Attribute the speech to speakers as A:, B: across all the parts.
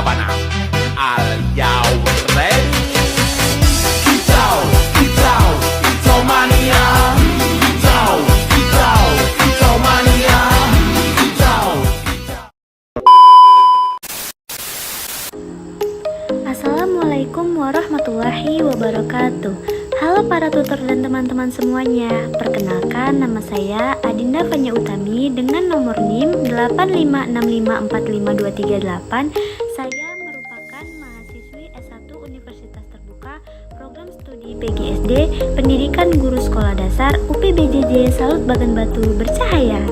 A: sabana. Are you ready? Kicau, kicau, kicau mania. Kicau, kicau, kicau mania. Kicau, kicau.
B: Assalamualaikum warahmatullahi wabarakatuh. Halo para tutor dan teman-teman semuanya. Perkenalkan, nama saya Adinda Fanya Utami dengan nomor NIM 856545238. Saya merupakan mahasiswi S1 Universitas Terbuka Program Studi PGSD Pendidikan Guru Sekolah Dasar UPBJJ Salut Bagan Batu Bercahaya.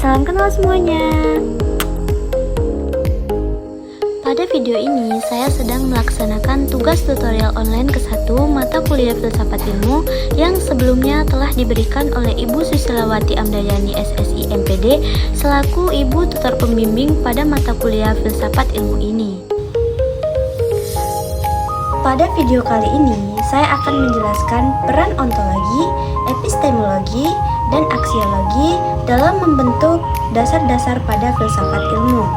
B: Salam kenal semuanya. Pada video ini, saya sedang melaksanakan tugas tutorial online ke-1 mata kuliah Filsafat Ilmu yang sebelumnya telah diberikan oleh Ibu Susilawati Amdayani SSI MPD selaku Ibu Tutor Pembimbing pada mata kuliah Filsafat Ilmu ini. Pada video kali ini, saya akan menjelaskan peran ontologi, epistemologi, dan aksiologi dalam membentuk dasar-dasar pada filsafat ilmu.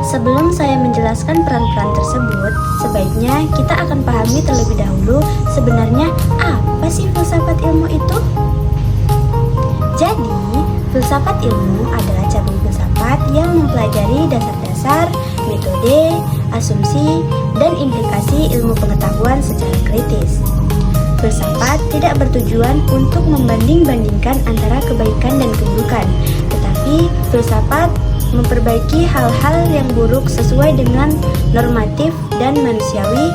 B: Sebelum saya menjelaskan peran-peran tersebut, sebaiknya kita akan pahami terlebih dahulu sebenarnya apa sih filsafat ilmu itu? Jadi, filsafat ilmu adalah cabang filsafat yang mempelajari dasar-dasar, metode, asumsi, dan implikasi ilmu pengetahuan secara kritis. Filsafat tidak bertujuan untuk membanding-bandingkan antara kebaikan dan keburukan, tetapi filsafat memperbaiki hal-hal yang buruk sesuai dengan normatif dan manusiawi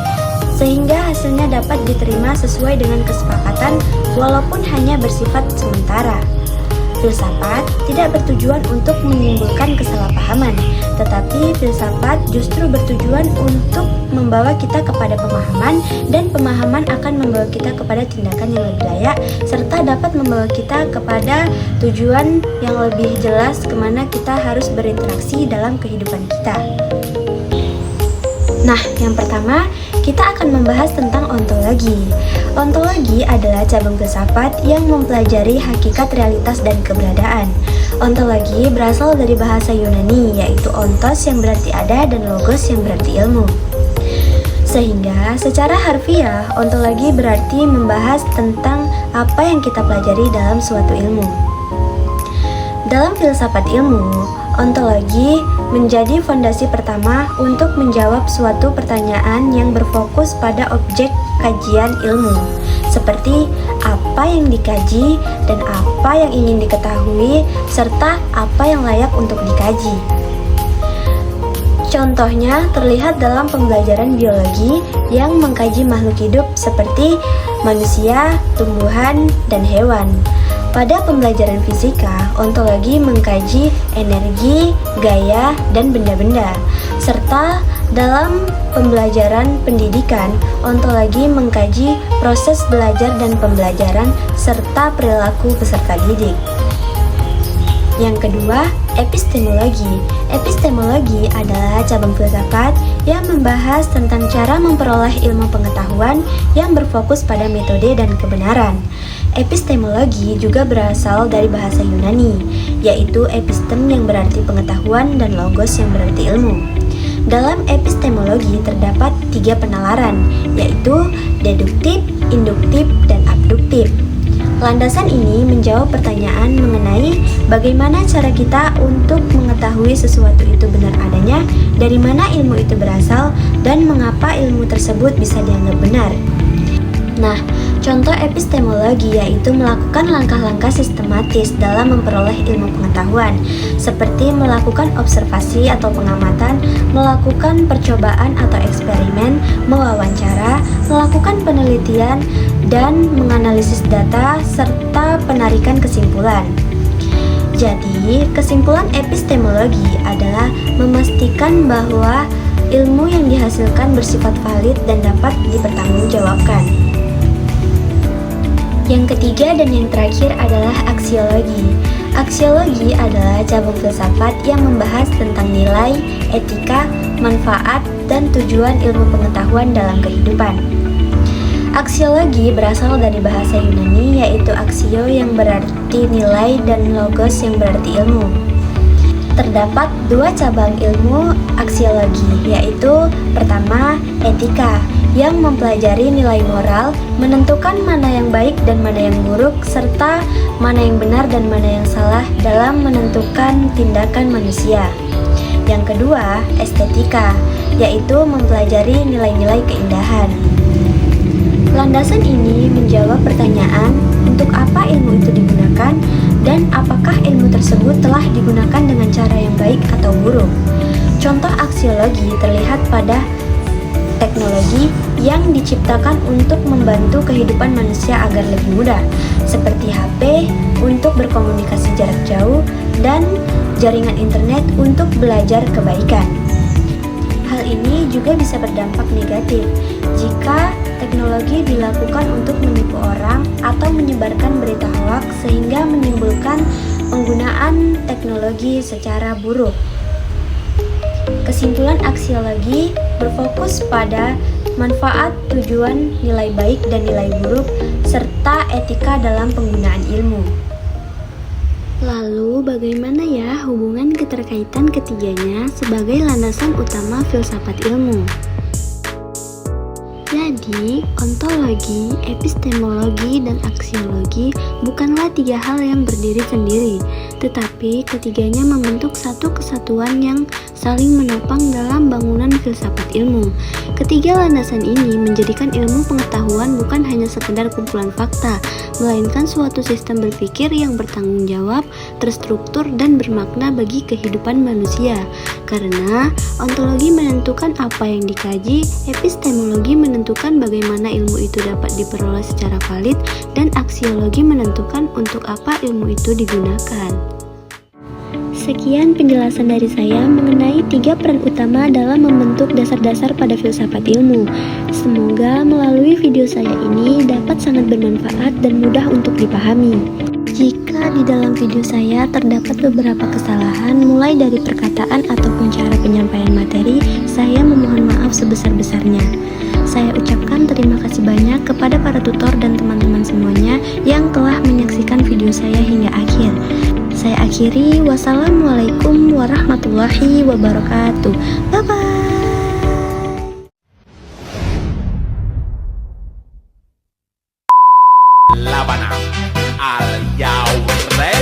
B: sehingga hasilnya dapat diterima sesuai dengan kesepakatan walaupun hanya bersifat sementara. Filsafat tidak bertujuan untuk menimbulkan kesalahpahaman, tetapi filsafat justru bertujuan untuk membawa kita kepada pemahaman, dan pemahaman akan membawa kita kepada tindakan yang lebih layak, serta dapat membawa kita kepada tujuan yang lebih jelas kemana kita harus berinteraksi dalam kehidupan kita. Nah, yang pertama, kita akan membahas tentang ontologi. Ontologi adalah cabang filsafat yang mempelajari hakikat, realitas, dan keberadaan. Ontologi berasal dari bahasa Yunani, yaitu ontos yang berarti ada dan logos yang berarti ilmu. Sehingga secara harfiah, ontologi berarti membahas tentang apa yang kita pelajari dalam suatu ilmu. Dalam filsafat ilmu, ontologi menjadi fondasi pertama untuk menjawab suatu pertanyaan yang berfokus pada objek kajian ilmu, seperti apa yang dikaji dan apa yang ingin diketahui, serta apa yang layak untuk dikaji. Contohnya terlihat dalam pembelajaran biologi yang mengkaji makhluk hidup seperti manusia, tumbuhan, dan hewan. Pada pembelajaran fisika, ontologi mengkaji energi, gaya, dan benda-benda. Serta dalam pembelajaran pendidikan, ontologi mengkaji proses belajar dan pembelajaran serta perilaku peserta didik. Yang kedua, epistemologi. Epistemologi adalah cabang filsafat yang membahas tentang cara memperoleh ilmu pengetahuan yang berfokus pada metode dan kebenaran. Epistemologi juga berasal dari bahasa Yunani, yaitu epistem yang berarti pengetahuan dan logos yang berarti ilmu. Dalam epistemologi terdapat 3 penalaran, yaitu deduktif, induktif, dan abduktif. Landasan ini menjawab pertanyaan mengenai bagaimana cara kita untuk mengetahui sesuatu itu benar adanya, dari mana ilmu itu berasal, dan mengapa ilmu tersebut bisa dianggap benar. Nah, contoh epistemologi yaitu melakukan langkah-langkah sistematis dalam memperoleh ilmu pengetahuan, seperti melakukan observasi atau pengamatan, melakukan percobaan atau eksperimen, mewawancara, melakukan penelitian, dan menganalisis data, serta penarikan kesimpulan. Jadi, kesimpulan epistemologi adalah memastikan bahwa ilmu yang dihasilkan bersifat valid dan dapat dipertanggungjawabkan. Yang ketiga dan yang terakhir adalah aksiologi. Aksiologi adalah cabang filsafat yang membahas tentang nilai, etika, manfaat, dan tujuan ilmu pengetahuan dalam kehidupan. Aksiologi berasal dari bahasa Yunani, yaitu aksio yang berarti nilai dan logos yang berarti ilmu. terdapat dua cabang ilmu aksiologi, yaitu pertama, etika, yang mempelajari nilai moral, menentukan mana yang baik dan mana yang buruk, serta mana yang benar dan mana yang salah dalam menentukan tindakan manusia. Yang kedua, estetika, yaitu mempelajari nilai-nilai keindahan. Landasan ini menjawab pertanyaan, untuk apa ilmu itu digunakan, dan apakah ilmu tersebut telah digunakan dengan cara yang baik atau buruk. Contoh aksiologi terlihat pada teknologi yang diciptakan untuk membantu kehidupan manusia agar lebih mudah, seperti HP untuk berkomunikasi jarak jauh dan jaringan internet untuk belajar kebaikan. Hal ini juga bisa berdampak negatif jika teknologi dilakukan untuk menipu orang atau menyebarkan berita hoaks sehingga menimbulkan penggunaan teknologi secara buruk. Kesimpulan aksiologi berfokus pada manfaat, tujuan, nilai baik dan nilai buruk, serta etika dalam penggunaan ilmu. Lalu, bagaimana ya hubungan keterkaitan ketiganya sebagai landasan utama filsafat ilmu? Jadi, ontologi, epistemologi, dan aksiologi bukanlah tiga hal yang berdiri sendiri, tetapi ketiganya membentuk satu kesatuan yang saling menopang dalam bangunan filsafat ilmu. Ketiga landasan ini menjadikan ilmu pengetahuan bukan hanya sekedar kumpulan fakta, melainkan suatu sistem berpikir yang bertanggung jawab, terstruktur, dan bermakna bagi kehidupan manusia. Karena ontologi menentukan apa yang dikaji, epistemologi menentukan bagaimana ilmu itu dapat diperoleh secara valid, dan aksiologi menentukan untuk apa ilmu itu digunakan. Sekian penjelasan dari saya mengenai tiga peran utama dalam membentuk dasar-dasar pada filsafat ilmu. Semoga melalui video saya ini dapat sangat bermanfaat dan mudah untuk dipahami. Jika di dalam video saya terdapat beberapa kesalahan mulai dari perkataan ataupun cara penyampaian materi, saya memohon maaf sebesar-besarnya. Saya ucapkan terima kasih banyak kepada para tutor dan teman-teman semuanya yang telah menyaksikan video saya hingga akhir. Saya akhiri, wassalamualaikum warahmatullahi wabarakatuh. Bye-bye.
A: Labanang, are you ready?